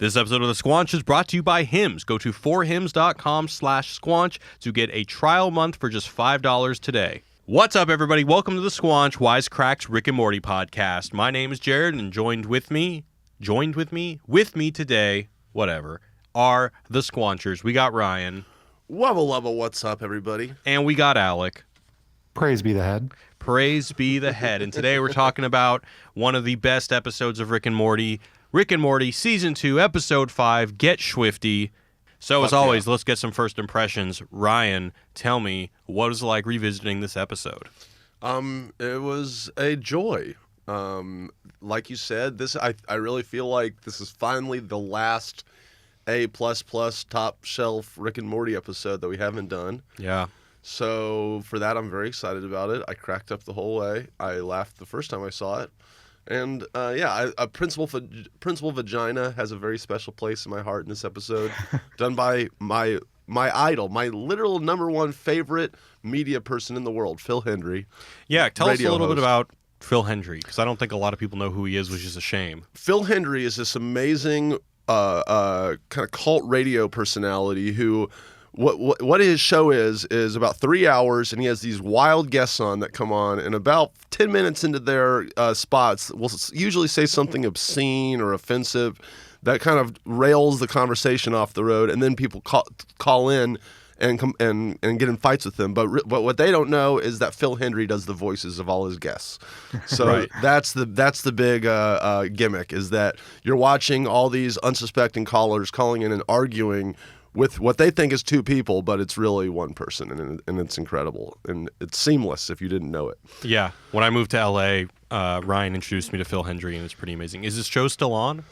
This episode of The Squanch is brought to you by Hims. Go to forhims.com/squanch to get a trial month for just $5 today. What's up, everybody? Welcome to The Squanch, Wisecrack's Rick and Morty podcast. My name is Jared, and joined with me today, whatever, are the Squanchers. We got Ryan. Wubba wubba, what's up, everybody? And we got Alec. Praise be the head. Praise be the head. And today we're talking about one of the best episodes of Rick and Morty, Season 2, Episode 5, Get Schwifty. So, as always, let's get some first impressions. Ryan, tell me, what was it like revisiting this episode? It was a joy. Like you said, I really feel like this is finally the last A++ top shelf Rick and Morty episode that we haven't done. Yeah. So, for that, I'm very excited about it. I cracked up the whole way. I laughed the first time I saw it. And Principal Vagina has a very special place in my heart in this episode, done by my idol, my literal number one favorite media person in the world, Phil Hendry. Yeah, tell us a little bit about Phil Hendry, because I don't think a lot of people know who he is, which is a shame. Phil Hendry is this amazing kind of cult radio personality who... What his show is about 3 hours, and he has these wild guests on that come on, and about 10 minutes into their spots will usually say something obscene or offensive that kind of rails the conversation off the road, and then people call in and get in fights with them. But what they don't know is that Phil Hendry does the voices of all his guests. So right. that's the big gimmick, is that you're watching all these unsuspecting callers calling in and arguing with what they think is two people, but it's really one person, and it's incredible, and it's seamless if you didn't know it. Yeah. When I moved to L.A., Ryan introduced me to Phil Hendry, and it's pretty amazing. Is this show still on?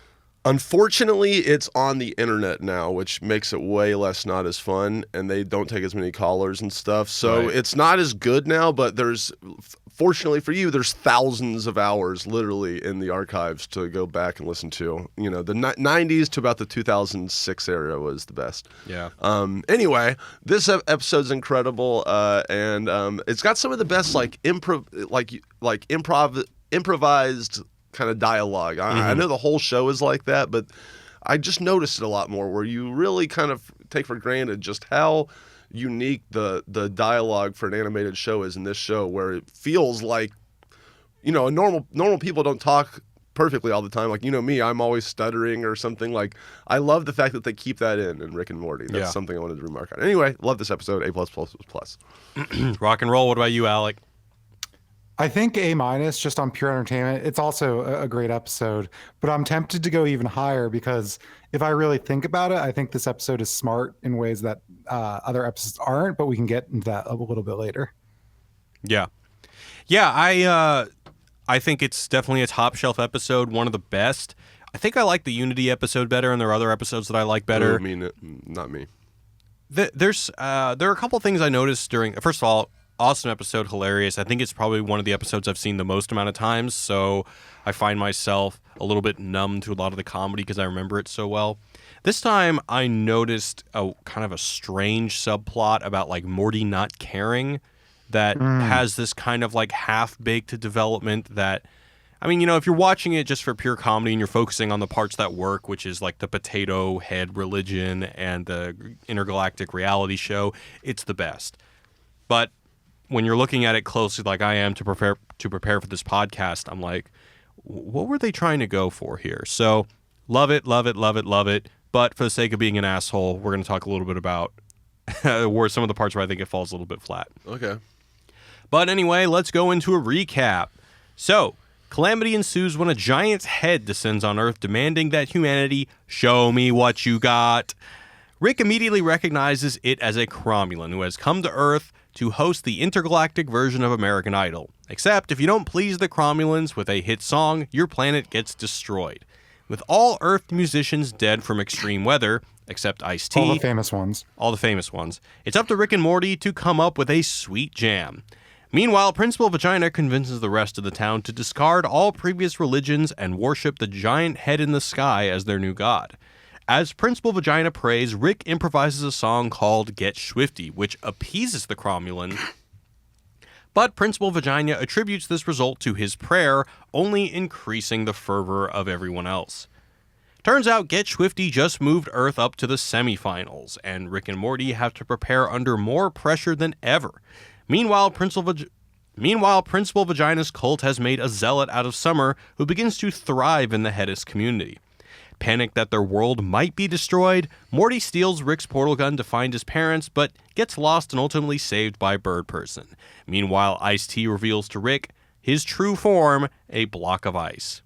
Unfortunately, it's on the internet now, which makes it way less not as fun, and they don't take as many callers and stuff. So Right. It's not as good now, but fortunately for you, there's thousands of hours literally in the archives to go back and listen to. You know, the 90s to about the 2006 era was the best. Yeah. Anyway, this episode's incredible, and it's got some of the best improvised kind of dialogue. I know the whole show is like that, but I just noticed it a lot more, where you really kind of take for granted just how unique the dialogue for an animated show is in this show, where it feels like, you know, normal people don't talk perfectly all the time. Like, you know me, I'm always stuttering or something. Like, I love the fact that they keep that in Rick and Morty. That's something I wanted to remark on. Anyway, love this episode. A++++. Rock and roll. What about you, Alec? I think A- just on pure entertainment. It's also a great episode, but I'm tempted to go even higher, because if I really think about it, I think this episode is smart in ways that other episodes aren't, but we can get into that a little bit later. Yeah. Yeah, I think it's definitely a top shelf episode, one of the best. I think I like the Unity episode better, and there are other episodes that I like better. I mean, not me. There are a couple things I noticed during... First of all, awesome episode, hilarious. I think it's probably one of the episodes I've seen the most amount of times, so I find myself a little bit numb to a lot of the comedy because I remember it so well. This time, I noticed a kind of a strange subplot about like Morty not caring that has this kind of like half-baked development that, I mean, you know, if you're watching it just for pure comedy and you're focusing on the parts that work, which is like the potato head religion and the intergalactic reality show, it's the best. But when you're looking at it closely, like I am to prepare for this podcast, I'm like, what were they trying to go for here? So love it. But for the sake of being an asshole, we're going to talk a little bit about where some of the parts where I think it falls a little bit flat. Okay. But anyway, let's go into a recap. So, calamity ensues when a giant's head descends on Earth, demanding that humanity show me what you got. Rick immediately recognizes it as a Cromulon who has come to Earth to host the intergalactic version of American Idol. Except, if you don't please the Cromulons with a hit song, your planet gets destroyed. With all Earth musicians dead from extreme weather, except Ice-T... All the famous ones. It's up to Rick and Morty to come up with a sweet jam. Meanwhile, Principal Vagina convinces the rest of the town to discard all previous religions and worship the giant head in the sky as their new god. As Principal Vagina prays, Rick improvises a song called Get Schwifty, which appeases the Cromulon. But Principal Vagina attributes this result to his prayer, only increasing the fervor of everyone else. Turns out Get Schwifty just moved Earth up to the semifinals, and Rick and Morty have to prepare under more pressure than ever. Meanwhile, Principal Vagina's cult has made a zealot out of Summer who begins to thrive in the Hedis community. Panicked that their world might be destroyed, Morty steals Rick's portal gun to find his parents, but gets lost and ultimately saved by Bird Person. Meanwhile, Ice-T reveals to Rick his true form, a block of ice.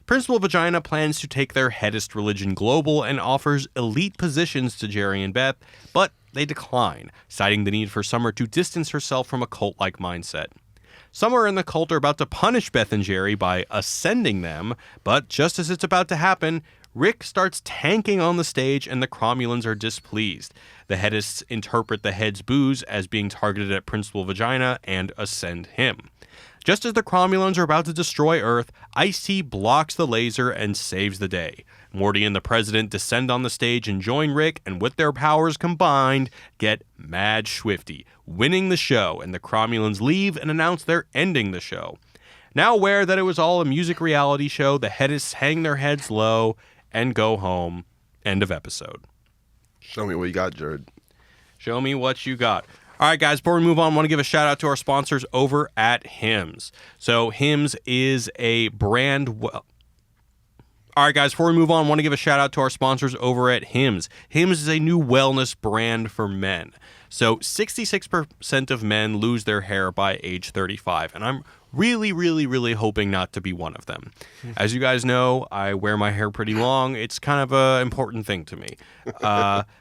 Principal Vagina plans to take their Hedist religion global and offers elite positions to Jerry and Beth, but they decline, citing the need for Summer to distance herself from a cult-like mindset. Summer and the cult are about to punish Beth and Jerry by ascending them, but just as it's about to happen, Rick starts tanking on the stage and the Cromulans are displeased. The Hedists interpret the head's boos as being targeted at Principal Vagina and ascend him. Just as the Cromulans are about to destroy Earth, Ice-T blocks the laser and saves the day. Morty and the President descend on the stage and join Rick, and with their powers combined, get Mad Schwifty, winning the show, and the Cromulans leave and announce they're ending the show. Now aware that it was all a music reality show, the Hedists hang their heads low and go home. End of episode. Show me what you got, Jared. Show me what you got. All right, guys, before we move on, I want to give a shout out to our sponsors over at Hims. So Hims is a brand... All right, guys, before we move on, I want to give a shout out to our sponsors over at Hims. Hims is a new wellness brand for men. So 66% of men lose their hair by age 35, and I'm really hoping not to be one of them. As you guys know, I wear my hair pretty long. It's kind of an important thing to me.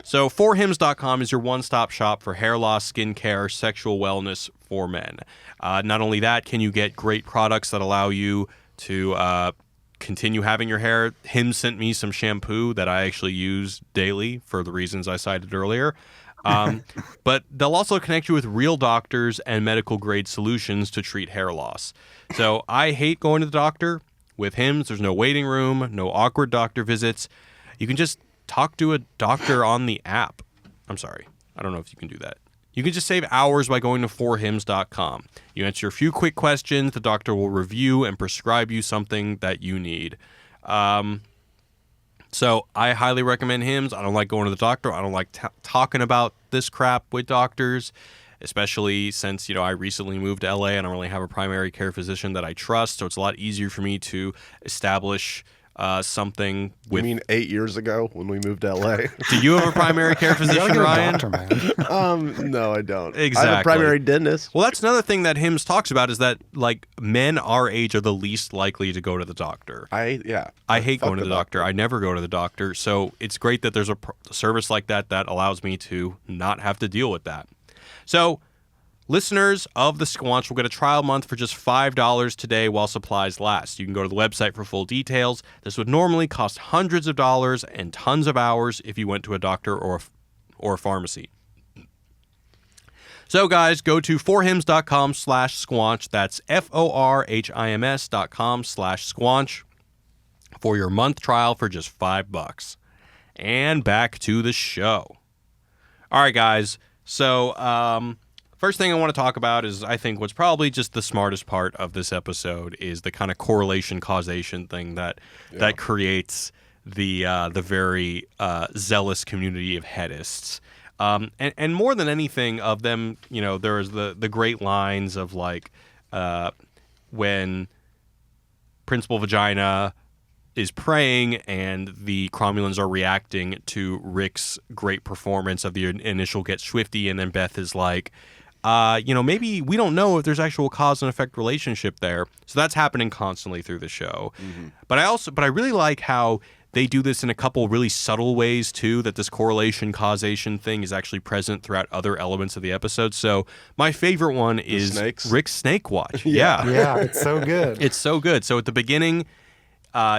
So 4hims.com is your one-stop shop for hair loss, skincare, sexual wellness for men. Not only that, can you get great products that allow you to continue having your hair. Hims sent me some shampoo that I actually use daily for the reasons I cited earlier. But they'll also connect you with real doctors and medical grade solutions to treat hair loss. So I hate going to the doctor. With Hims, there's no waiting room, no awkward doctor visits. You can just talk to a doctor on the app. I'm sorry. I don't know if you can do that. You can just save hours by going to 4hims.com. You answer a few quick questions. The doctor will review and prescribe you something that you need. So I highly recommend Hims. I don't like going to the doctor. I don't like talking about this crap with doctors, especially since, I recently moved to LA and I don't really have a primary care physician that I trust. So it's a lot easier for me to establish something with... You mean 8 years ago when we moved to LA? Do you have a primary care physician, Ryan? Doctor, man. No, I don't. Exactly. I have a primary dentist. Well, that's another thing that Hims talks about is that, men our age are the least likely to go to the doctor. I hate going to the doctor. I never go to the doctor. So it's great that there's a service like that allows me to not have to deal with that. So... listeners of the Squanch will get a trial month for just $5 today while supplies last. You can go to the website for full details. This would normally cost hundreds of dollars and tons of hours if you went to a doctor or a pharmacy. So, guys, go to 4hims.com/squanch. That's FORHIMS.com/squanch for your month trial for just $5. And back to the show. All right, guys. So, first thing I want to talk about is I think what's probably just the smartest part of this episode is the kind of correlation causation thing that creates the very zealous community of Hedists. And more than anything of them, there is the great lines of when Principal Vagina is praying and the Cromulans are reacting to Rick's great performance of the initial Get Schwifty, and then Beth is like, maybe we don't know if there's actual cause and effect relationship there. So that's happening constantly through the show. Mm-hmm. But I really like how they do this in a couple really subtle ways too, that this correlation causation thing is actually present throughout other elements of the episode. So my favorite one is Rick's Snake Watch. Yeah, it's so good. It's so good. So at the beginning,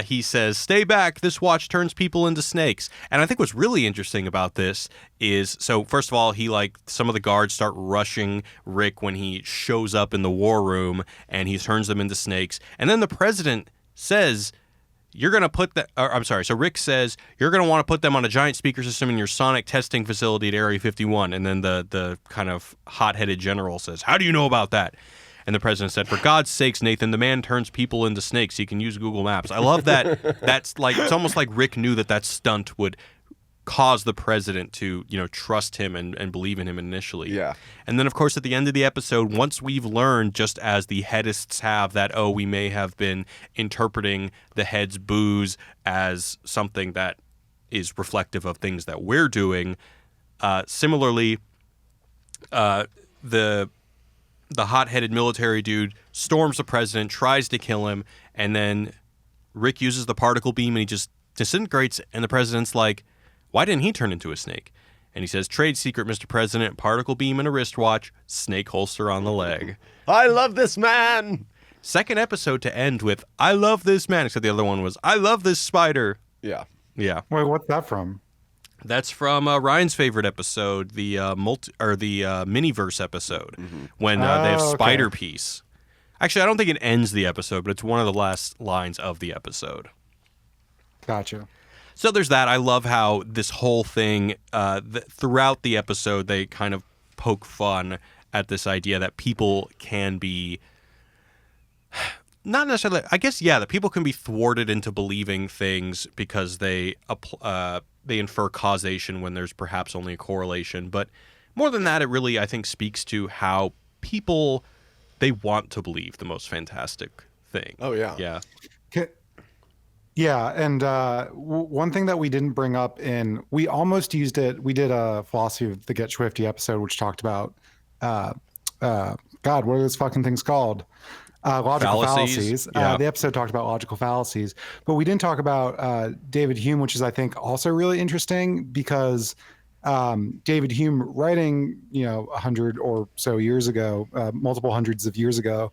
he says, "Stay back, this watch turns people into snakes." And I think what's really interesting about this is, so first of all, some of the guards start rushing Rick when he shows up in the war room and he turns them into snakes. And then the president says, so Rick says, "You're going to want to put them on a giant speaker system in your sonic testing facility at Area 51. And then the kind of hot-headed general says, "How do you know about that?" And the president said, "For God's sakes, Nathan, the man turns people into snakes. He can use Google Maps." I love that. That's like, it's almost like Rick knew that stunt would cause the president to, trust him and believe in him initially. Yeah. And then, of course, at the end of the episode, once we've learned, just as the headists have, that, we may have been interpreting the head's booze as something that is reflective of things that we're doing. Similarly, the hot-headed military dude storms the president, tries to kill him, and then Rick uses the particle beam and he just disintegrates, and the president's like, "Why didn't he turn into a snake?" And he says, "Trade secret, Mr. President, particle beam and a wristwatch, snake holster on the leg." I love this man. Second episode to end with, "I love this man," except the other one was, "I love this spider." Yeah. Yeah. Wait, what's that from? That's from Ryan's favorite episode, the Miniverse episode, when they have Spider Piece. Actually, I don't think it ends the episode, but it's one of the last lines of the episode. Gotcha. So there's that. I love how this whole thing, throughout the episode, they kind of poke fun at this idea that people can be, not necessarily, I guess, that people can be thwarted into believing things because they infer causation when there's perhaps only a correlation. But more than that, it really, I think, speaks to how people, they want to believe the most fantastic thing. Oh, yeah. Yeah. Yeah, and one thing that we didn't bring up we almost used it. We did a philosophy of the Get Schwifty episode, which talked about, God, what are those fucking things called? Logical fallacies. Yeah. The episode talked about logical fallacies, but we didn't talk about David Hume, which is, I think, also really interesting because David Hume, writing 100 or so years ago, multiple hundreds of years ago,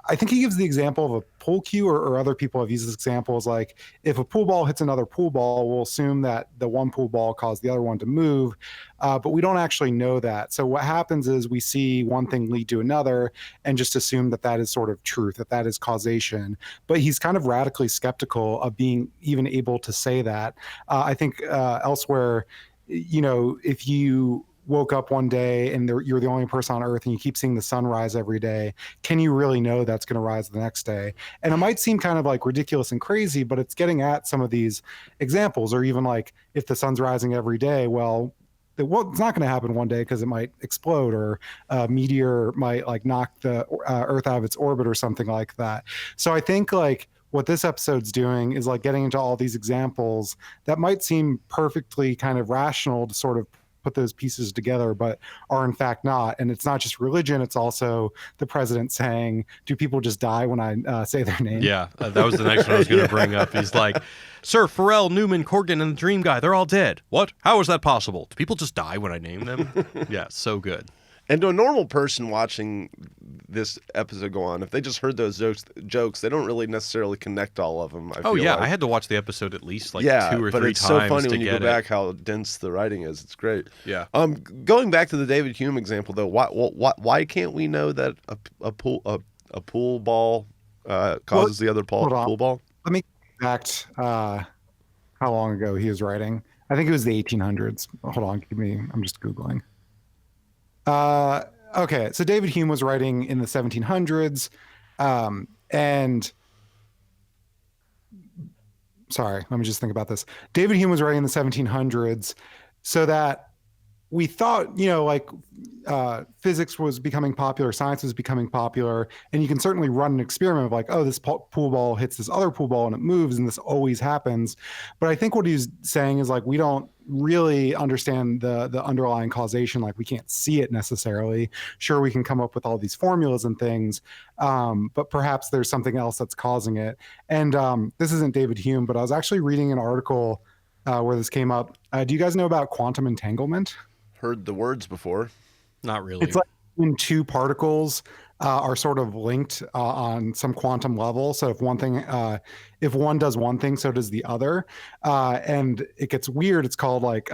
I think he gives the example of a pool cue, or other people have used this example, as like, if a pool ball hits another pool ball, we'll assume that the one pool ball caused the other one to move, but we don't actually know that. So what happens is we see one thing lead to another and just assume that is sort of truth, that is causation. But he's kind of radically skeptical of being even able to say that. I think elsewhere, if you woke up one day and you're the only person on Earth and you keep seeing the sun rise every day, can you really know that's going to rise the next day? And it might seem kind of like ridiculous and crazy, but it's getting at some of these examples. Or even like, if the sun's rising every day, well, it's not going to happen one day because it might explode, or a meteor might like knock the Earth out of its orbit or something like that. So I think like what this episode's doing is like getting into all these examples that might seem perfectly kind of rational to sort of put those pieces together, but are in fact not. And it's not just religion, it's also the president saying, "Do people just die when I say their name?" Yeah, that was the next one I was going to bring up. He's like, "Sir, Pharrell, Newman, Corgan, and the Dream Guy, they're all dead. What? How is that possible? Do people just die when I name them?" Yeah, so good. And to a normal person watching this episode go on, if they just heard those jokes, they don't really necessarily connect all of them. I feel like. I had to watch the episode at least 2 or 3 times. But it's so funny when you go back how dense the writing is. It's great. Yeah. Going back to the David Hume example though, why can't we know that a pool ball causes the other pool ball? Let me back how long ago he was writing. I think it was the 1800s. Hold on, I'm just Googling. Okay, so David Hume was writing in the 1700s, and sorry, let me just think about this. David Hume was writing in the 1700s, so that we thought, physics was becoming popular, science was becoming popular, and you can certainly run an experiment of like, oh, this pool ball hits this other pool ball and it moves, and this always happens. But I think what he's saying is like, we don't really understand the underlying causation. Like, we can't see it necessarily. Sure, we can come up with all these formulas and things, but perhaps there's something else that's causing it. And this isn't David Hume, but I was actually reading an article where this came up. Do you guys know about quantum entanglement? Heard the words before. Not really. It's like when two particles are sort of linked on some quantum level. So if one thing if one does one thing, so does the other. And it gets weird. It's called like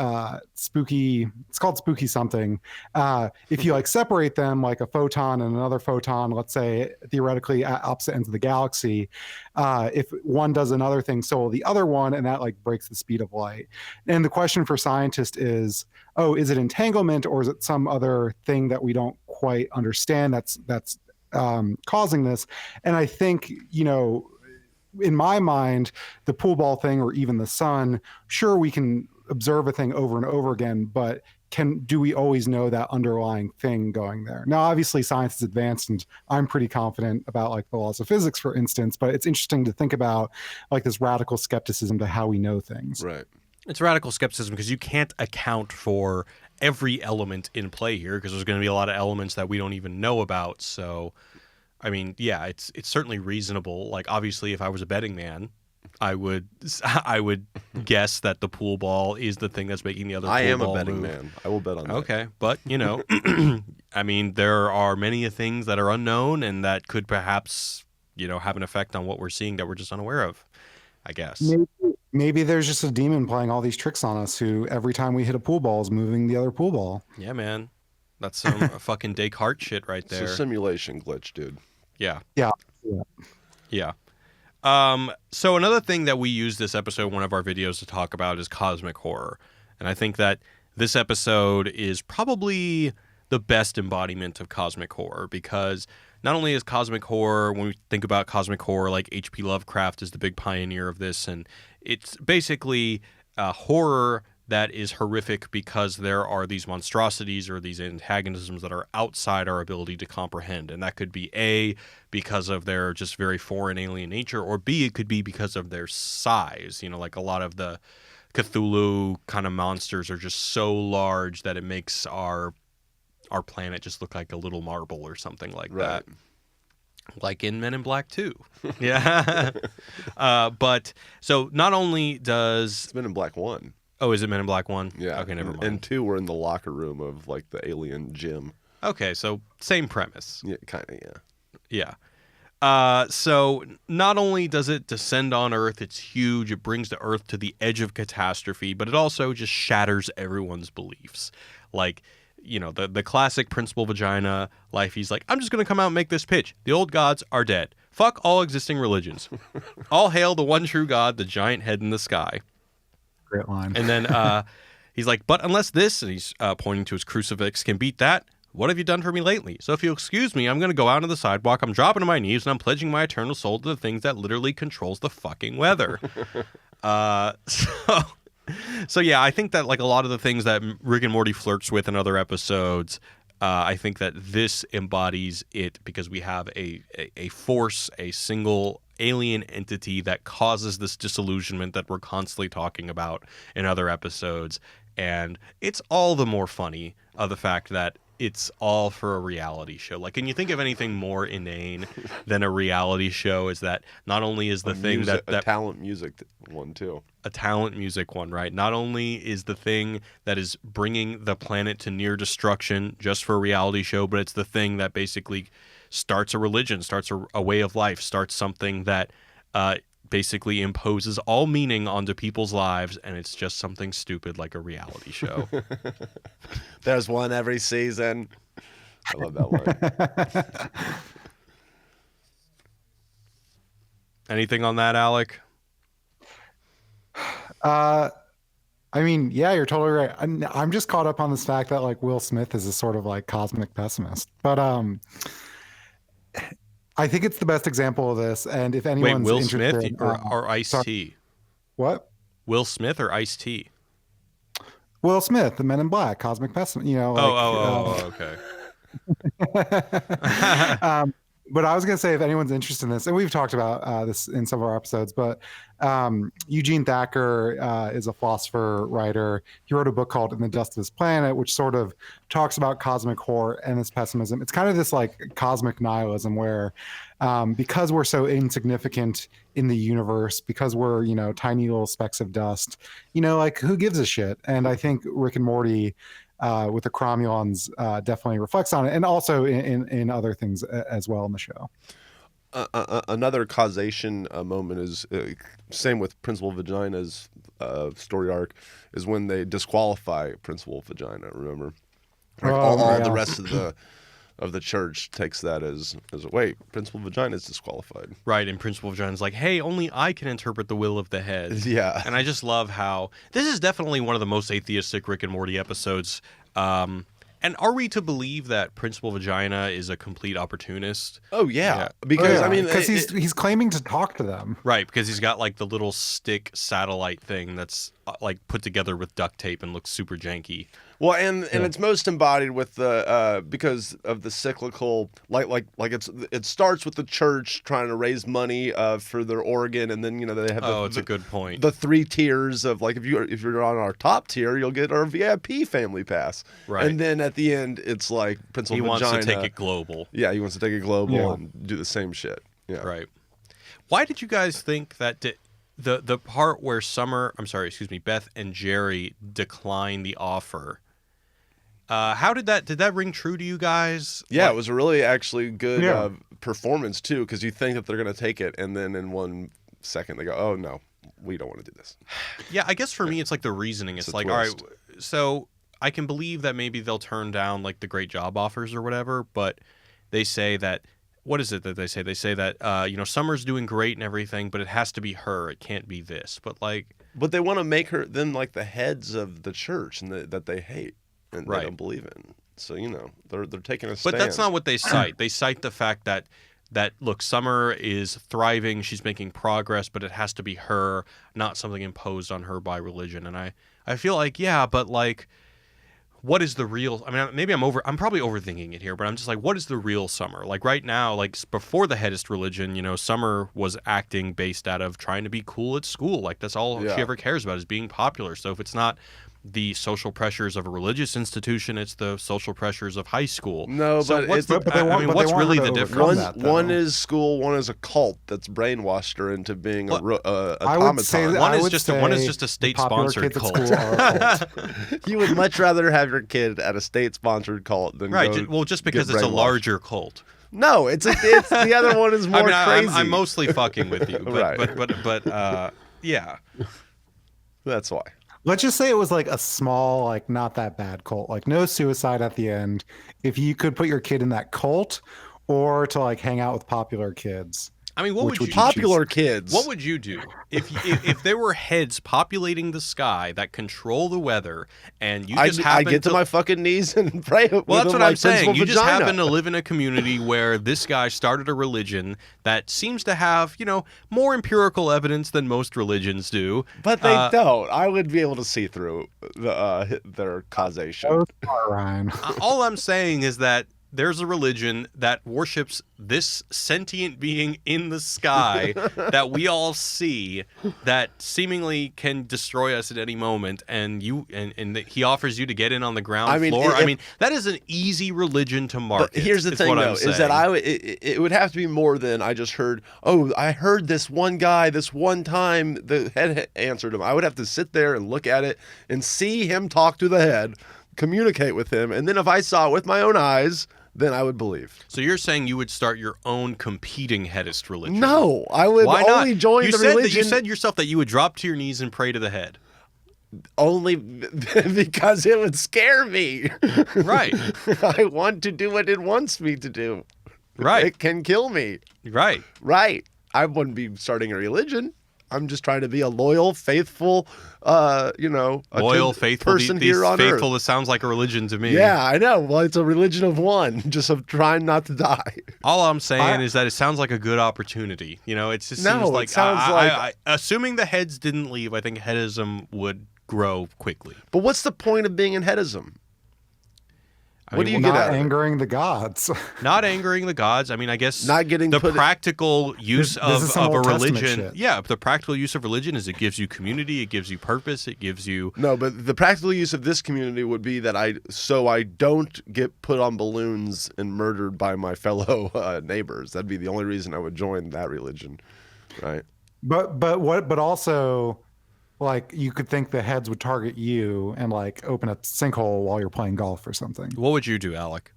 spooky. It's called spooky something. If you like separate them, like a photon and another photon, let's say theoretically at opposite ends of the galaxy, if one does another thing, so will the other one, and that like breaks the speed of light. And the question for scientists is, oh, is it entanglement, or is it some other thing that we don't quite understand that's causing this? And I think, in my mind, the pool ball thing, or even the sun, sure, we can observe a thing over and over again, but do we always know that underlying thing going there? Now, obviously science is advanced, and I'm pretty confident about like the laws of physics, for instance, but it's interesting to think about like this radical skepticism to how we know things. Right. It's radical skepticism because you can't account for every element in play here, because there's going to be a lot of elements that we don't even know about. So, I mean, yeah, it's certainly reasonable. Like, obviously, if I was a betting man, I would guess that the pool ball is the thing that's making the other. I pool am ball a betting move. man. I will bet on that. Okay, but I mean, there are many things that are unknown and that could perhaps have an effect on what we're seeing that we're just unaware of, I guess. Maybe there's just a demon playing all these tricks on us, who every time we hit a pool ball is moving the other pool ball. Yeah, man. That's some fucking Descartes shit right there. It's a simulation glitch, dude. Yeah. Yeah. So another thing that we use this episode, one of our videos, to talk about is cosmic horror. And I think that this episode is probably the best embodiment of cosmic horror, because not only is cosmic horror, when we think about cosmic horror, like H.P. Lovecraft is the big pioneer of this, and it's basically horror that is horrific because there are these monstrosities or these antagonisms that are outside our ability to comprehend. And that could be A, because of their just very foreign alien nature, or B, it could be because of their size. Like a lot of the Cthulhu kind of monsters are just so large that it makes our planet just look like a little marble or something like that. Like in Men in Black 2. Yeah. But so not only does... It's Men in Black 1. Oh, is it Men in Black 1? Yeah. Okay, never mind. And 2 were in the locker room of like the alien gym. Okay, so same premise. Yeah, kind of, yeah. Yeah. So not only does it descend on Earth, it's huge, it brings the Earth to the edge of catastrophe, but it also just shatters everyone's beliefs. Like, the classic principal vagina life. He's like, I'm just going to come out and make this pitch. The old gods are dead. Fuck all existing religions. All hail the one true God, the giant head in the sky. Great line. And then he's like, but unless this, and he's pointing to his crucifix, can beat that, what have you done for me lately? So if you'll excuse me, I'm going to go out on the sidewalk, I'm dropping to my knees, and I'm pledging my eternal soul to the things that literally controls the fucking weather. So yeah, I think that like a lot of the things that Rick and Morty flirts with in other episodes, I think that this embodies it, because we have a force, a single alien entity that causes this disillusionment that we're constantly talking about in other episodes. And it's all the more funny of the fact that it's all for a reality show. Like, can you think of anything more inane than a reality show? Is that not only is the thing that a talent music one too. A talent music one, right? Not only is the thing that is bringing the planet to near destruction just for a reality show, but it's the thing that basically starts a religion, starts a way of life, starts something that basically imposes all meaning onto people's lives, and it's just something stupid like a reality show. There's one every season. I love that line. Anything on that, Alec? I mean, yeah, you're totally right. I'm just caught up on this fact that like Will Smith is a sort of like cosmic pessimist, but I think it's the best example of this. And if anyone's Will interested, Smith or Ice-T? What? Will Smith or Ice-T? Will Smith, the Men in Black, cosmic pessimist. Okay. But I was going to say, if anyone's interested in this, and we've talked about this in some of our episodes, but Eugene Thacker is a philosopher, writer. He wrote a book called In the Dust of This Planet, which sort of talks about cosmic horror and this pessimism. It's kind of this like cosmic nihilism where because we're so insignificant in the universe, because we're, tiny little specks of dust, like who gives a shit? And I think Rick and Morty with the Cromulons definitely reflects on it, and also in other things as well in the show. another causation moment is same with Principal Vagina's story arc is when they disqualify Principal Vagina. Remember, like all the rest of the church takes that as wait, Principal Vagina is disqualified. Right, and Principal Vagina's like, hey, only I can interpret the will of the head. Yeah, and I just love how this is definitely one of the most atheistic Rick and Morty episodes. And are we to believe that Principal Vagina is a complete opportunist? Oh yeah, because I mean, because he's claiming to talk to them, right? Because he's got like the little stick satellite thing that's like put together with duct tape and looks super janky. Well, and it's most embodied with the because of the cyclical, like it starts with the church trying to raise money for their organ, and then they have it's a good point. The 3 tiers of like if you're on our top tier, you'll get our VIP family pass, right? And then at the end, it's like Principal Vagina. He wants to take it global. Yeah, he wants to take it global and do the same shit. Yeah, right. Why did you guys think that the part where Beth and Jerry decline the offer? How did that ring true to you guys? Yeah, it was a really actually good performance too, because you think that they're going to take it, and then in 1 second they go, "Oh no, we don't want to do this." Yeah, I guess for me it's like the reasoning. It's like, twist. All right, so I can believe that maybe they'll turn down like the great job offers or whatever, but they say that what is it that they say? They say that Summer's doing great and everything, but it has to be her. It can't be this. But they want to make her then like the heads of the church and that they hate. And they don't believe in. So, they're taking a stand. But that's not what they cite. They cite the fact that look, Summer is thriving, she's making progress, but it has to be her, not something imposed on her by religion. And I feel like, but like, what is the real, I mean, maybe I'm probably overthinking it here, but I'm just like, what is the real Summer? Like right now, like before the headist religion, Summer was acting based out of trying to be cool at school. Like that's all she ever cares about is being popular. So if it's not the social pressures of a religious institution, it's the social pressures of high school. No, so but what's really the difference? One is school, one is a cult that's brainwashed her into being automaton. One is just a state-sponsored cult. You would much rather have your kid at a state-sponsored cult than just because it's a larger cult. No, it's the other one is more crazy. I'm mostly fucking with you, but yeah, that's why. Let's just say it was like a small, like not that bad cult, like no suicide at the end. If you could put your kid in that cult or to like hang out with popular kids. I mean, what would you popular kids? What would you do if there were heads populating the sky that control the weather, and you just happen I get to my fucking knees and pray? Well, that's what I'm saying. You just happen to live in a community where this guy started a religion that seems to have, more empirical evidence than most religions do. But they don't. I would be able to see through their causation. Ryan. All I'm saying is that there's a religion that worships this sentient being in the sky that we all see that seemingly can destroy us at any moment, and he offers you to get in on the ground floor. I mean, that is an easy religion to market. But here's the thing, though, is that it would have to be more than I just heard, I heard this one guy this one time the head answered him. I would have to sit there and look at it and see him talk to the head, communicate with him, and then if I saw it with my own eyes, then I would believe. So you're saying you would start your own competing headist religion? No, I would only join the religion. You said yourself that you would drop to your knees and pray to the head. Only because it would scare me. Right. I want to do what it wants me to do. Right. It can kill me. Right. Right. I wouldn't be starting a religion. I'm just trying to be a loyal, faithful, loyal, faithful person here on earth. Faithful, it sounds like a religion to me. Yeah, I know. Well, it's a religion of one, just of trying not to die. All I'm saying is that it sounds like a good opportunity. It just seems like, assuming the heads didn't leave, I think headism would grow quickly. But what's the point of being in headism? What do you get out of it? Not angering the gods. Not angering the gods. I mean, I guess not getting the practical use of a religion. Yeah, the practical use of religion is it gives you community, it gives you purpose, it gives you. No, but the practical use of this community would be that I don't get put on balloons and murdered by my fellow neighbors. That'd be the only reason I would join that religion, right? But also, like, you could think the heads would target you and like open a sinkhole while you're playing golf or something. What would you do, Alec?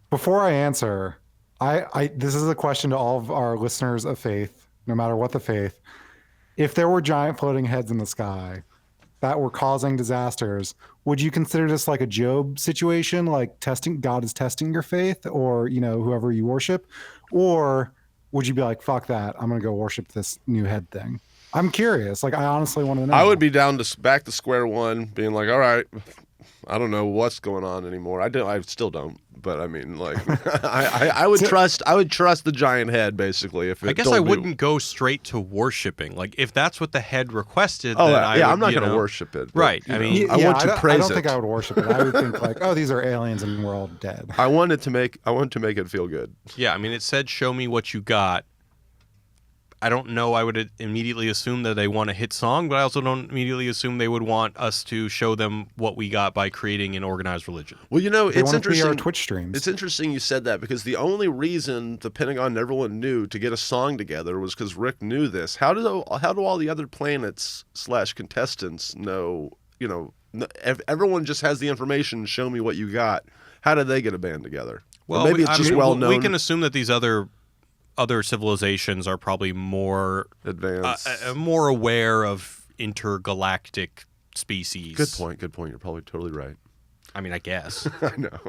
Before I answer, This is a question to all of our listeners of faith, no matter what the faith. If there were giant floating heads in the sky that were causing disasters, would you consider this like a Job situation, like God is testing your faith, or whoever you worship, or would you be like, fuck that, I'm gonna go worship this new head thing? I'm curious. Like, I honestly want to know. I would be down to back to square one, being like, all right, I don't know what's going on anymore. I still don't. But I mean, like, I would trust the giant head basically. If it I guess I wouldn't go straight to worshiping. Like, if that's what the head requested, then I'm not going to worship it. But, right. I mean, I want to praise it. I don't think I would worship it. I would think like, oh, these are aliens and we're all dead. I wanted to make it feel good. Yeah, I mean, it said, "Show me what you got." I don't know. I would immediately assume that they want a hit song, but I also don't immediately assume they would want us to show them what we got by creating an organized religion. Well, it's interesting. Our Twitch streams. It's interesting you said that, because the only reason the Pentagon and everyone knew to get a song together was because Rick knew this. How do all the other planets / contestants know? If everyone just has the information. Show me what you got. How did they get a band together? Well, maybe it's just well known. We can assume that these other civilizations are probably more advanced, more aware of intergalactic species. Good point. You're probably totally right. I mean, I guess. I know.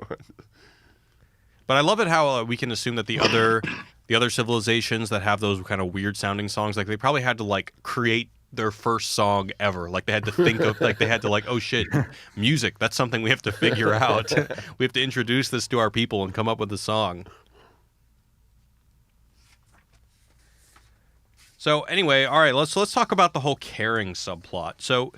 But I love it how we can assume that the other civilizations that have those kind of weird sounding songs, like they probably had to like create their first song ever. Like they had to think of, like they had to like, oh shit, music. That's something we have to figure out. We have to introduce this to our people and come up with a song. So anyway, all right, let's talk about the whole caring subplot. So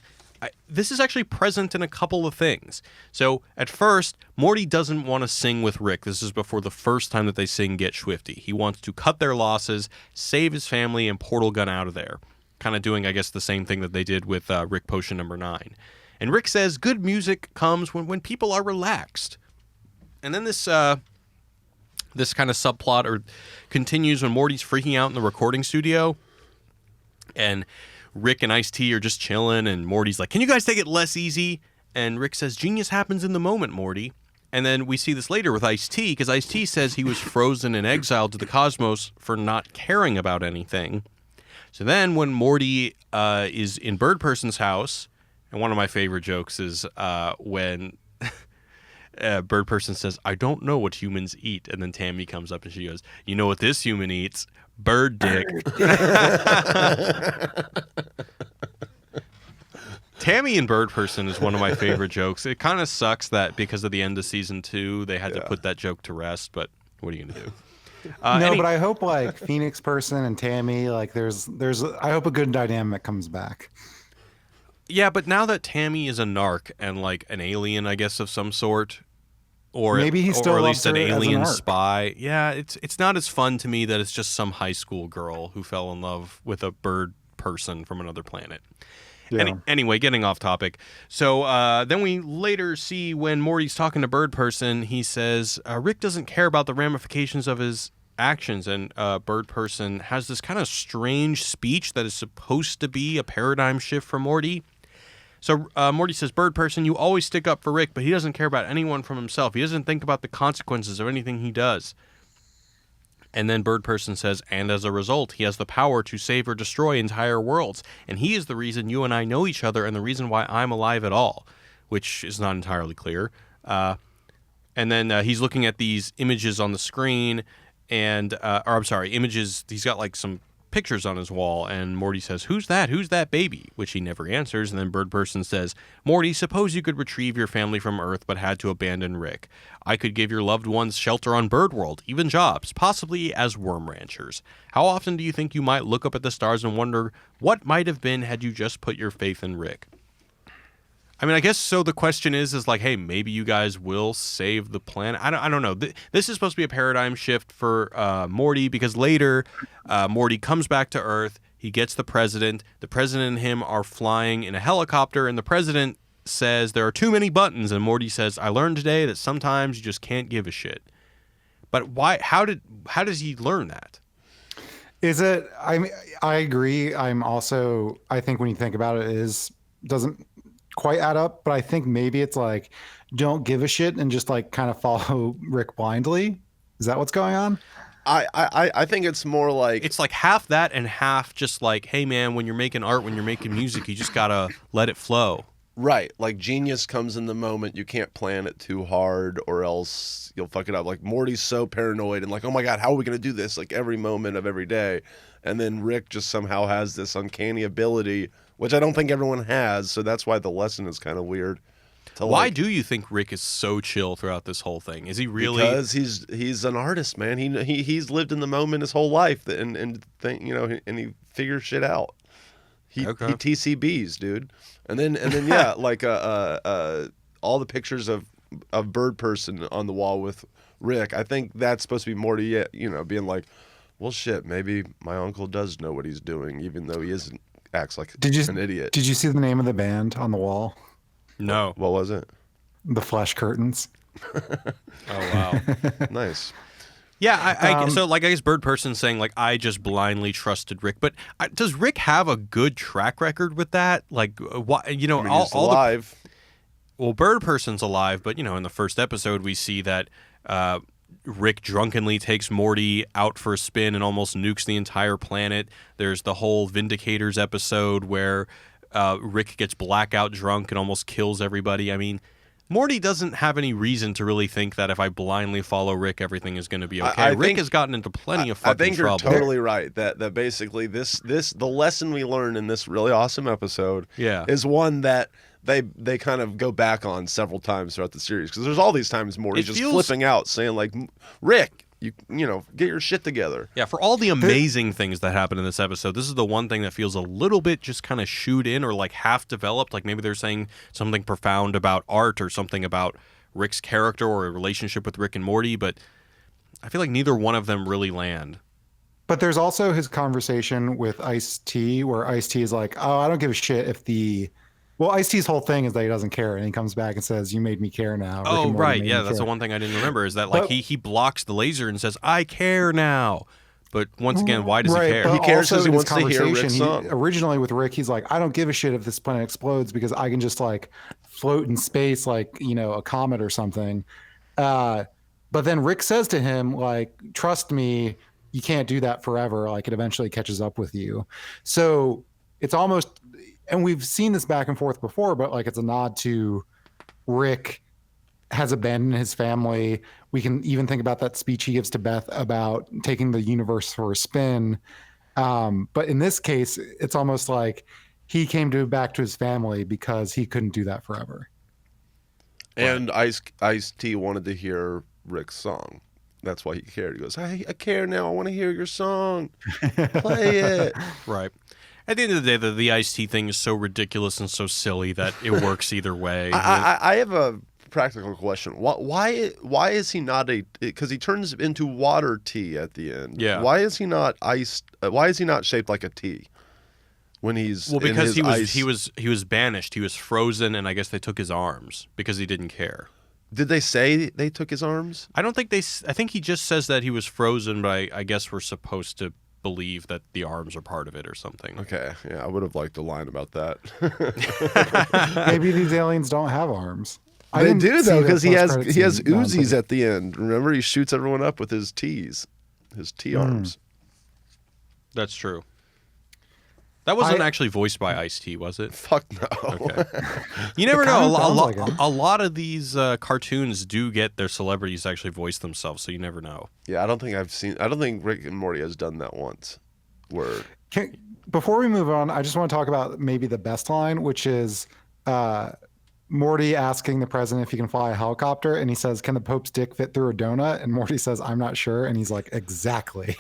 this is actually present in a couple of things. So at first, Morty doesn't want to sing with Rick. This is before the first time that they sing Get Schwifty. He wants to cut their losses, save his family, and portal gun out of there. Kind of doing, I guess, the same thing that they did with Rick Potion number 9. And Rick says good music comes when people are relaxed. And then this kind of subplot continues when Morty's freaking out in the recording studio. And Rick and Ice-T are just chilling, and Morty's like, can you guys take it less easy? And Rick says, genius happens in the moment, Morty. And then we see this later with Ice-T, because Ice-T says he was frozen and exiled to the cosmos for not caring about anything. So then when Morty is in Bird Person's house, and one of my favorite jokes is when Bird Person says, I don't know what humans eat. And then Tammy comes up and she goes, you know what this human eats? Bird dick. Tammy and Bird Person is one of my favorite jokes. It kind of sucks that because of the end of season 2, they had to put that joke to rest, but what are you going to do? But I hope like Phoenix Person and Tammy, like there's I hope a good dynamic comes back. Yeah, but now that Tammy is a narc and like an alien, I guess, of some sort, or maybe he still or at loves least an her as alien an arc. spy. Yeah, it's not as fun to me that it's just some high school girl who fell in love with a bird person from another planet. Yeah. Anyway, getting off topic. So then we later see when Morty's talking to Bird Person, he says, Rick doesn't care about the ramifications of his actions, and Bird Person has this kind of strange speech that is supposed to be a paradigm shift for Morty. So Morty says, Bird Person, you always stick up for Rick, but he doesn't care about anyone from himself. He doesn't think about the consequences of anything he does. And then Bird Person says, and as a result, he has the power to save or destroy entire worlds. And he is the reason you and I know each other and the reason why I'm alive at all, which is not entirely clear. And then he's looking at these images on the screen and, images. He's got like some pictures on his wall, and Morty says, who's that? Who's that baby? Which he never answers. And then Bird Person says, Morty, suppose you could retrieve your family from Earth but had to abandon Rick. I could give your loved ones shelter on Birdworld, even jobs, possibly as worm ranchers. How often do you think you might look up at the stars and wonder what might have been had you just put your faith in Rick? I mean, I guess so. The question is like, hey, maybe you guys will save the planet. I don't know. This is supposed to be a paradigm shift for Morty, because later Morty comes back to Earth. He gets the president. The president and him are flying in a helicopter, and the president says there are too many buttons. And Morty says, I learned today that sometimes you just can't give a shit. But why? How does he learn that? Is it? I agree. I think when you think about it, doesn't quite add up, but I think maybe it's like don't give a shit and just like kind of follow Rick blindly. Is that what's going on? I think it's more like It's like half that and half just like, hey man, when you're making art, when you're making music, you just gotta let it flow. right. Like genius comes in the moment. You can't plan it too hard, or else you'll fuck it up. Like Morty's so paranoid and like, oh my god, how are we gonna do this? Like every moment of every day, and then Rick just somehow has this uncanny ability, which I don't think everyone has. So that's why the lesson is kind of weird. Why do you think Rick is so chill throughout this whole thing? Is he really? Because he's an artist, man. He's lived in the moment his whole life, and he figures shit out. He TCBs, dude. And then yeah, like all the pictures of Bird Person on the wall with Rick. I think that's supposed to be Morty, being like, well, shit, maybe my uncle does know what he's doing, even though he acts like an idiot. Did you see the name of the band on the wall? No. What was it? The Flesh Curtains. Oh wow. Nice. Yeah, so like I guess Bird Person's saying like I just blindly trusted Rick, but does Rick have a good track record with that? Like, why? He's alive. Well, Bird Person's alive, but in the first episode we see that Rick drunkenly takes Morty out for a spin and almost nukes the entire planet. There's the whole Vindicators episode where Rick gets blackout drunk and almost kills everybody. I mean, Morty doesn't have any reason to really think that if I blindly follow Rick, everything is going to be okay. Rick has gotten into plenty of fucking trouble. I think you're totally right. That basically the lesson we learn in this really awesome episode is one that they kind of go back on several times throughout the series, because there's all these times Morty's just flipping out, saying like, Rick, you get your shit together. Yeah, for all the amazing things that happen in this episode, this is the one thing that feels a little bit just kind of shooed in or like half developed. Like maybe they're saying something profound about art or something about Rick's character or a relationship with Rick and Morty, but I feel like neither one of them really land. But there's also his conversation with Ice-T, where Ice-T is like, oh, I don't give a shit if Ice-T's whole thing is that he doesn't care, and he comes back and says, you made me care now. Oh, right, yeah, that's the one thing I didn't remember, is that like he blocks the laser and says, I care now. But once again, why does he care? He cares because he wants to hear Rick's song. Originally with Rick, he's like, I don't give a shit if this planet explodes because I can just like float in space like, a comet or something. But then Rick says to him, like, trust me, you can't do that forever. Like, it eventually catches up with you. So it's almost... And we've seen this back and forth before, but like it's a nod to Rick has abandoned his family. We can even think about that speech he gives to Beth about taking the universe for a spin. But in this case, it's almost like he came back to his family because he couldn't do that forever. And Ice-T wanted to hear Rick's song. That's why he cared. He goes, I care now. I want to hear your song. Play it. Right. At the end of the day, the Ice-T thing is so ridiculous and so silly that it works either way. I have a practical question. Why is he not because he turns into water tea at the end. Yeah. Why is he not iced? Why is he not shaped like a tea when he's because in his he was banished. He was frozen, and I guess they took his arms because he didn't care. Did they say they took his arms? I don't think I think he just says that he was frozen, but I guess we're supposed to believe that the arms are part of it or something. Okay, yeah, I would have liked a line about that. Maybe these aliens don't have arms. They do though, because he has Uzis at the end. Remember, he shoots everyone up with his T arms. That's true. That wasn't actually voiced by Ice-T, was it? Fuck no. Okay. You never know. A lot of these cartoons do get their celebrities to actually voice themselves, so you never know. Yeah, I don't think Rick and Morty has done that once. Before we move on, I just want to talk about maybe the best line, which is Morty asking the president if he can fly a helicopter, and he says, can the Pope's dick fit through a donut? And Morty says, I'm not sure. And he's like, exactly.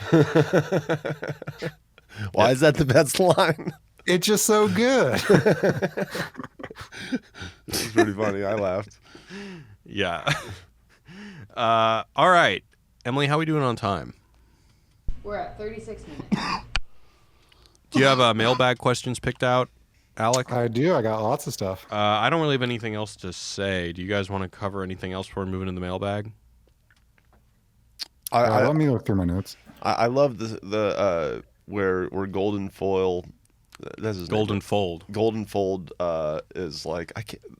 Why is that the best line? It's just so good. This is pretty funny. I laughed. Yeah. All right. Emily, how are we doing on time? We're at 36 minutes. Do you have mailbag questions picked out, Alec? I do. I got lots of stuff. I don't really have anything else to say. Do you guys want to cover anything else before moving in the mailbag? Let me look through my notes. I love the where Golden Foil, that's his Golden name. Fold. Golden Fold is like,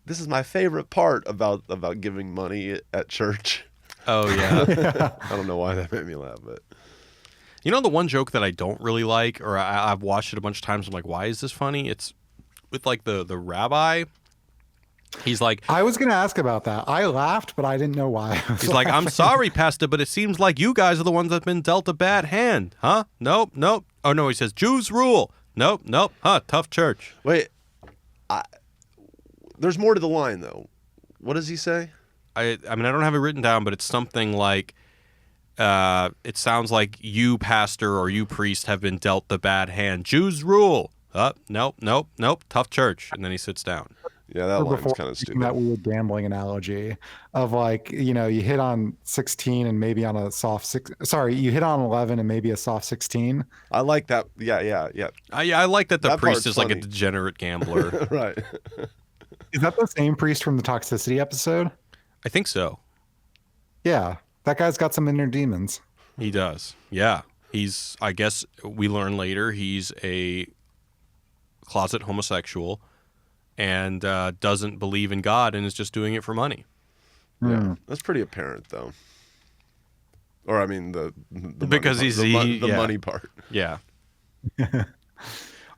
this is my favorite part about giving money at church. Oh, yeah. I don't know why that made me laugh, but You know the one joke that I don't really like, or I've watched it a bunch of times, I'm like, why is this funny? It's with, like, the rabbi. He's like, I was going to ask about that. I laughed, but I didn't know why. he's like, I'm sorry, Pastor, but it seems like you guys are the ones that've been dealt a bad hand. Huh? Nope. Oh, no, he says, Jews rule. Nope. Huh, tough church. wait, there's more to the line though. What does he say? I mean, I don't have it written down, but it's something like, it sounds like you, pastor, or you, priest, have been dealt the bad hand. Jews rule. Nope. Tough church. And then he sits down. Yeah, that line's Before kind of using that stupid. weird gambling analogy of like, you hit on 16 and maybe on a soft you hit on 11 and maybe a soft 16. I like that. Yeah. I like that the That priest part's is like a funny. degenerate gambler. Right. Is that the same priest from the Toxicity episode? I think so. Yeah, that guy's got some inner demons. He does. Yeah. I guess we learn later, he's a closet homosexual and doesn't believe in God and is just doing it for money. Yeah, that's pretty apparent though. Or I mean the Because money yeah. money part. Yeah.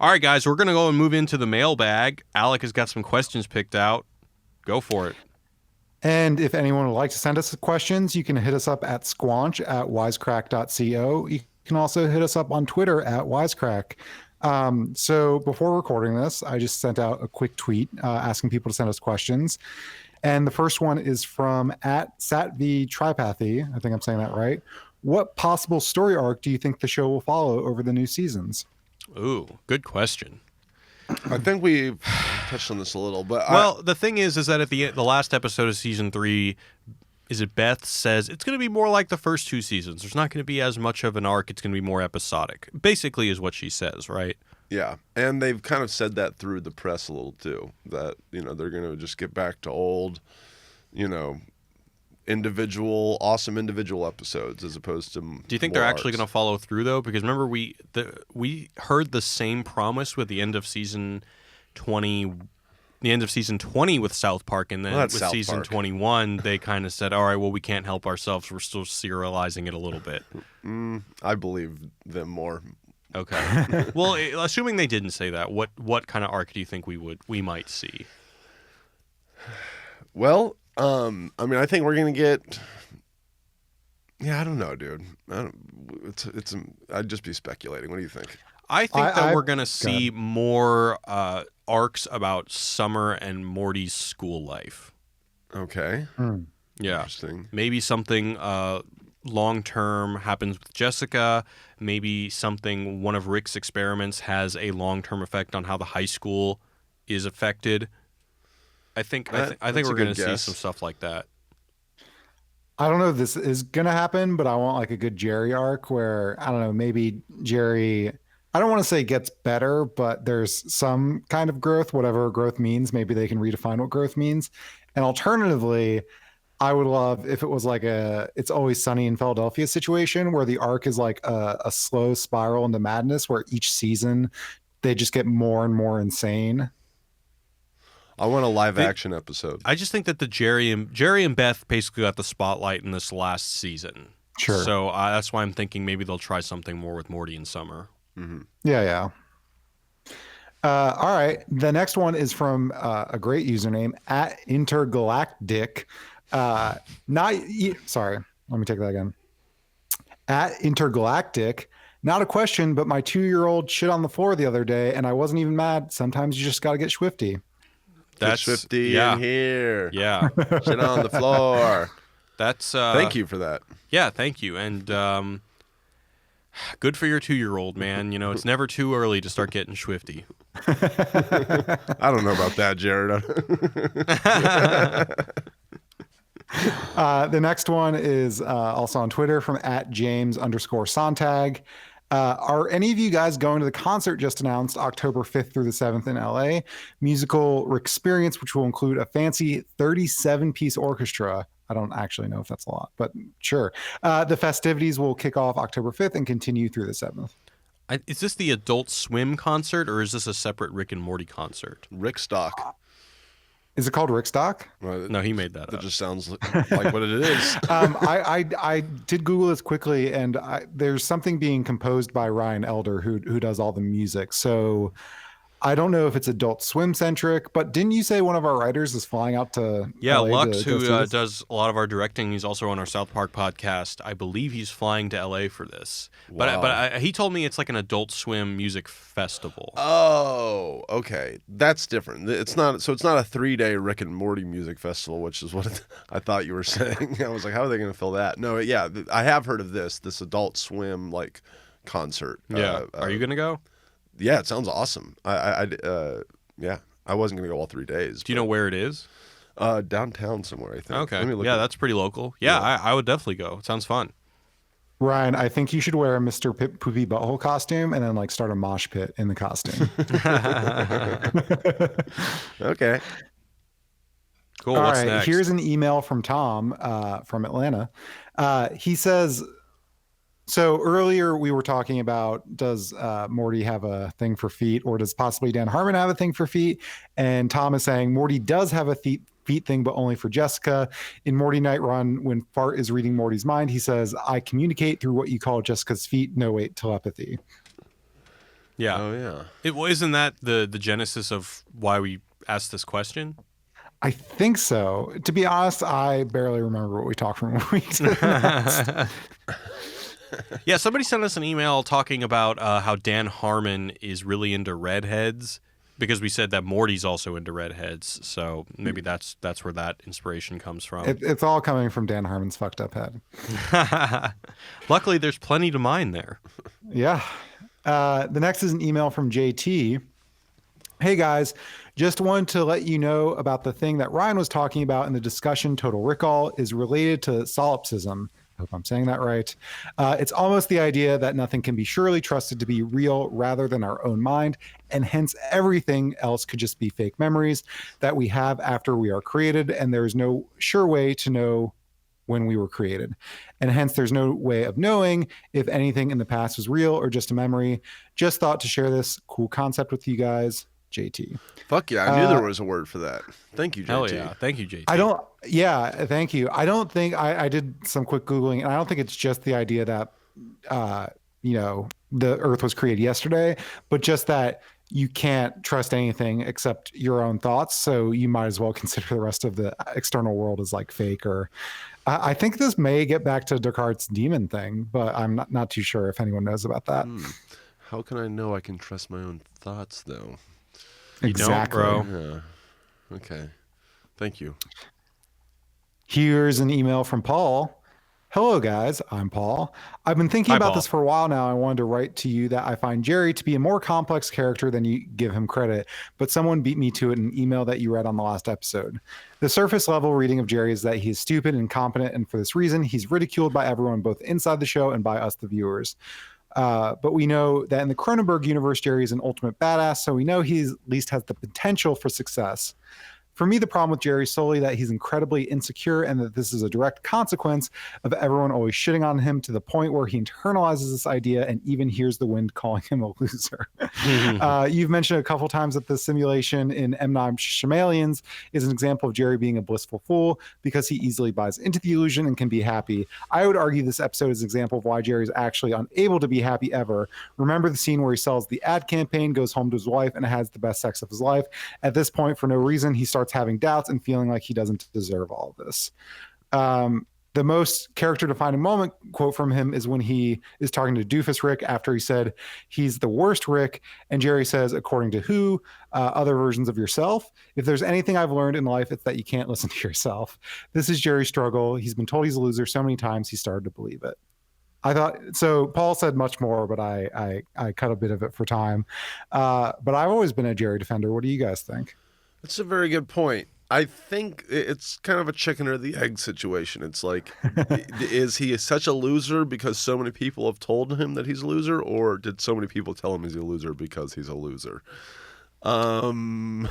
All right, guys, we're going to go and move into the mailbag. Alec has got some questions picked out. Go for it. And if anyone would like to send us questions, you can hit us up at squanch at wisecrack.co. You can also hit us up on Twitter at wisecrack. So before recording this, I just sent out a quick tweet asking people to send us questions. And the first one is from at SatVTripathy. I think I'm saying that right. What possible story arc do you think the show will follow over the new seasons? Ooh, good question. I think we touched on this a little, but Well, the thing is that at the last episode of season 3, is it Beth says it's going to be more like the first 2 seasons. There's not going to be as much of an arc. It's going to be more episodic. Basically, is what she says, right? yeah, and they've kind of said that through the press a little too. That they're going to just get back to old, awesome individual episodes as opposed to. Do you think they're actually going to follow through though? Because remember, we heard the same promise with the end of season 20. The end of season 20 with South Park, and then with South season Park. 21, they kind of said, all right, well, we can't help ourselves. We're still serializing it a little bit. I believe them more. Okay. Well, assuming they didn't say that, what kind of arc do you think we might see? Well, I mean, I think we're gonna get. Yeah, I don't know, dude. I'd just be speculating. What do you think? I think that we're going to see more arcs about Summer and Morty's school life. Okay. Yeah. Interesting. Maybe something long-term happens with Jessica. Maybe one of Rick's experiments has a long-term effect on how the high school is affected. I think we're going to see some stuff like that. I don't know if this is going to happen, but I want like a good Jerry arc where, I don't know, maybe Jerry, I don't want to say gets better, but there's some kind of growth, whatever growth means. Maybe they can redefine what growth means. And alternatively, I would love if it was like It's Always Sunny in Philadelphia situation where the arc is like a slow spiral into madness where each season they just get more and more insane. I want a live action episode. I just think that the Jerry and Beth basically got the spotlight in this last season. Sure. So that's why I'm thinking maybe they'll try something more with Morty and Summer. Mm-hmm. Yeah. All right. The next one is from a great username at Intergalactic. Sorry. Let me take that again. At Intergalactic. Not a question, but my 2-year-old shit on the floor the other day, and I wasn't even mad. Sometimes you just got to get Schwifty. Get Schwifty in here. Yeah. Shit on the floor. That's Thank you for that. Yeah, thank you. And good for your 2-year-old, man. It's never too early to start getting Schwifty. I don't know about that, Jared. The next one is also on Twitter from at James_Sontag. Are any of you guys going to the concert just announced October 5th through the 7th in LA? Musical experience, which will include a fancy 37-piece orchestra. I don't actually know if that's a lot, but sure. The festivities will kick off October 5th and continue through the 7th. Is this the Adult Swim concert, or is this a separate Rick and Morty concert? Rick Stock. Is it called Rickstock? Well, No, he made that that up. just sounds like what it is. I did Google this quickly, and there's something being composed by Ryan Elder, who does all the music. So I don't know if it's Adult Swim centric, but didn't you say one of our writers is flying out to Yeah, LA Lux, to who see this? does a lot of our directing, he's also on our South Park podcast. I believe he's flying to LA for this. Wow. But he told me it's like an Adult Swim music festival. Oh, okay. That's different. It's not a 3-day Rick and Morty music festival, which is what I thought you were saying. I was like, how are they going to fill that? No, yeah, I have heard of this Adult Swim like concert. Yeah. Are you going to go? Yeah, it sounds awesome. I wasn't gonna go all 3 days. Do you know where it is? Downtown somewhere, I think. Okay. Let me look Yeah, it up. that's pretty local. Yeah, Yeah. I would definitely go. It sounds fun. Ryan, I think you should wear a Mr. Poopy Butthole costume and then like start a mosh pit in the costume. Okay. Cool. All What's right, next? here's an email from Tom from Atlanta. He says, so earlier we were talking about, does Morty have a thing for feet, or does possibly Dan Harmon have a thing for feet? And Tom is saying Morty does have a feet thing, but only for Jessica. In Morty Night Run, when Fart is reading Morty's mind, he says, I communicate through what you call Jessica's feet. No, wait, telepathy. Yeah. Oh yeah. Isn't that the genesis of why we asked this question? I think so. To be honest, I barely remember what we talked from a week to the next. Yeah, somebody sent us an email talking about how Dan Harmon is really into redheads because we said that Morty's also into redheads. So maybe that's where that inspiration comes from. It's all coming from Dan Harmon's fucked up head. Luckily, there's plenty to mine there. Yeah. The next is an email from JT. Hey guys, just wanted to let you know about the thing that Ryan was talking about in the discussion. Total Recall is related to solipsism. I hope I'm saying that right. It's almost the idea that nothing can be surely trusted to be real rather than our own mind, and hence everything else could just be fake memories that we have after we are created, and there is no sure way to know when we were created. And hence there's no way of knowing if anything in the past was real or just a memory. Just thought to share this cool concept with you guys. JT. Fuck yeah! I knew there was a word for that. Thank you, JT. Hell yeah. Thank you, JT. Thank you. I don't think I did some quick Googling, and I don't think it's just the idea that, the earth was created yesterday, but just that you can't trust anything except your own thoughts. So you might as well consider the rest of the external world as like fake. Or I think this may get back to Descartes' demon thing, but I'm not too sure if anyone knows about that. How can I know I can trust my own thoughts though? You don't, bro. Yeah. Okay. Thank you. Here's an email from Paul. Hello, guys. I'm Paul. I've been thinking Hi, about Paul. this for a while now. I wanted to write to you that I find Jerry to be a more complex character than you give him credit, but someone beat me to it in an email that you read on the last episode. The surface level reading of Jerry is that he is stupid and incompetent, and for this reason, he's ridiculed by everyone both inside the show and by us, the viewers. But we know that in the Cronenberg universe, Jerry is an ultimate badass, so we know he at least has the potential for success. For me, the problem with Jerry is solely that he's incredibly insecure and that this is a direct consequence of everyone always shitting on him to the point where he internalizes this idea and even hears the wind calling him a loser. You've mentioned a couple times that the simulation in M. Night Shyamalan's is an example of Jerry being a blissful fool because he easily buys into the illusion and can be happy. I would argue this episode is an example of why Jerry is actually unable to be happy ever. Remember the scene where he sells the ad campaign, goes home to his wife, and has the best sex of his life. At this point, for no reason, he starts having doubts and feeling like he doesn't deserve all of this. The most character-defining moment quote from him is when he is talking to Doofus Rick after he said he's the worst Rick, and Jerry says, according to who, other versions of yourself. If there's anything I've learned in life, it's that you can't listen to yourself. This is Jerry's struggle. He's been told he's a loser so many times he started to believe it. I thought so. Paul said much more, but I cut a bit of it for time. But I've always been a Jerry defender. What do you guys think? That's a very good point. I think it's kind of a chicken or the egg situation. It's like, is he such a loser because so many people have told him that he's a loser, or did so many people tell him he's a loser because he's a loser? And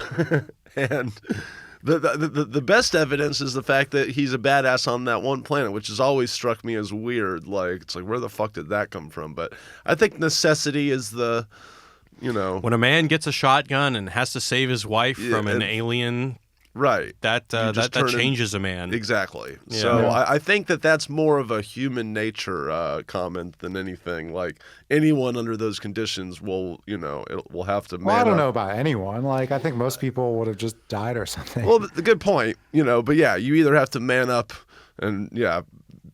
the best evidence is the fact that he's a badass on that one planet, which has always struck me as weird. Like, it's like, where the fuck did that come from? But I think necessity is the, when a man gets a shotgun and has to save his wife from an alien Right. That changes a man. Exactly. Yeah. So Yeah. I think that's more of a human nature comment than anything. Like anyone under those conditions will have to. Well, I man don't up. know about anyone. Like, I think most people would have just died or something. Well, the good point. But yeah, you either have to man up and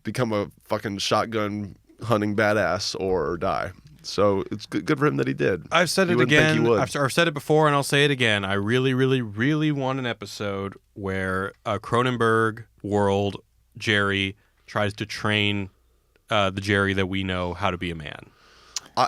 become a fucking shotgun hunting badass or die. So it's good for him that he did. I've said You it wouldn't think again. he would. I've said it before, and I'll say it again. I really, really, really want an episode where a Cronenberg world Jerry tries to train the Jerry that we know how to be a man.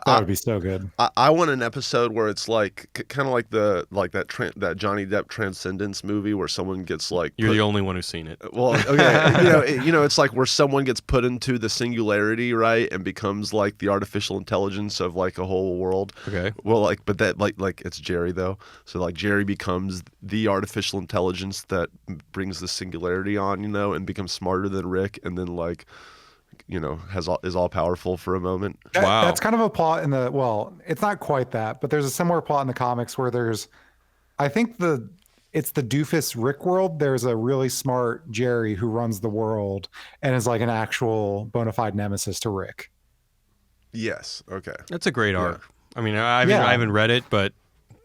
That would be so good. I want an episode where it's like kind of like that Johnny Depp Transcendence movie where someone gets like You're the only one who's seen it. well, okay, it's like where someone gets put into the singularity, right, and becomes like the artificial intelligence of like a whole world. Okay. Well, but that like it's Jerry though, so like Jerry becomes the artificial intelligence that brings the singularity on, and becomes smarter than Rick, and then like. Is all powerful for a moment. Wow. That's kind of a plot it's not quite that, but there's a similar plot in the comics where I think it's the doofus Rick world. There's a really smart Jerry who runs the world and is like an actual bona fide nemesis to Rick. Yes. Okay. That's a great arc. I mean, I haven't read it, but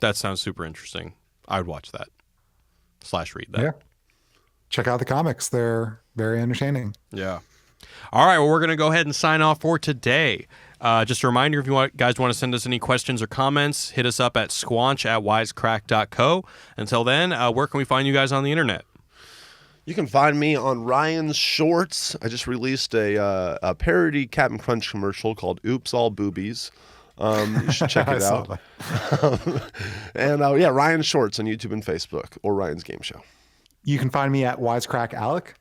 that sounds super interesting. I would watch that / read that. Yeah. Check out the comics. They're very entertaining. Yeah. All right, well, we're going to go ahead and sign off for today. Just a reminder, if you guys want to send us any questions or comments, hit us up at squanch@wisecrack.co. Until then, where can we find you guys on the internet? You can find me on Ryan's Shorts. I just released a parody Captain Crunch commercial called Oops All Boobies. You should check it out. And Ryan's Shorts on YouTube and Facebook, or Ryan's Game Show. You can find me at Wisecrack Alec.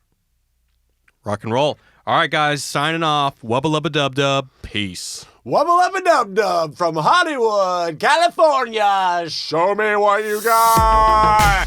Rock and roll. All right, guys, signing off. Wubba lubba dub dub. Peace. Wubba lubba dub dub from Hollywood, California. Show me what you got.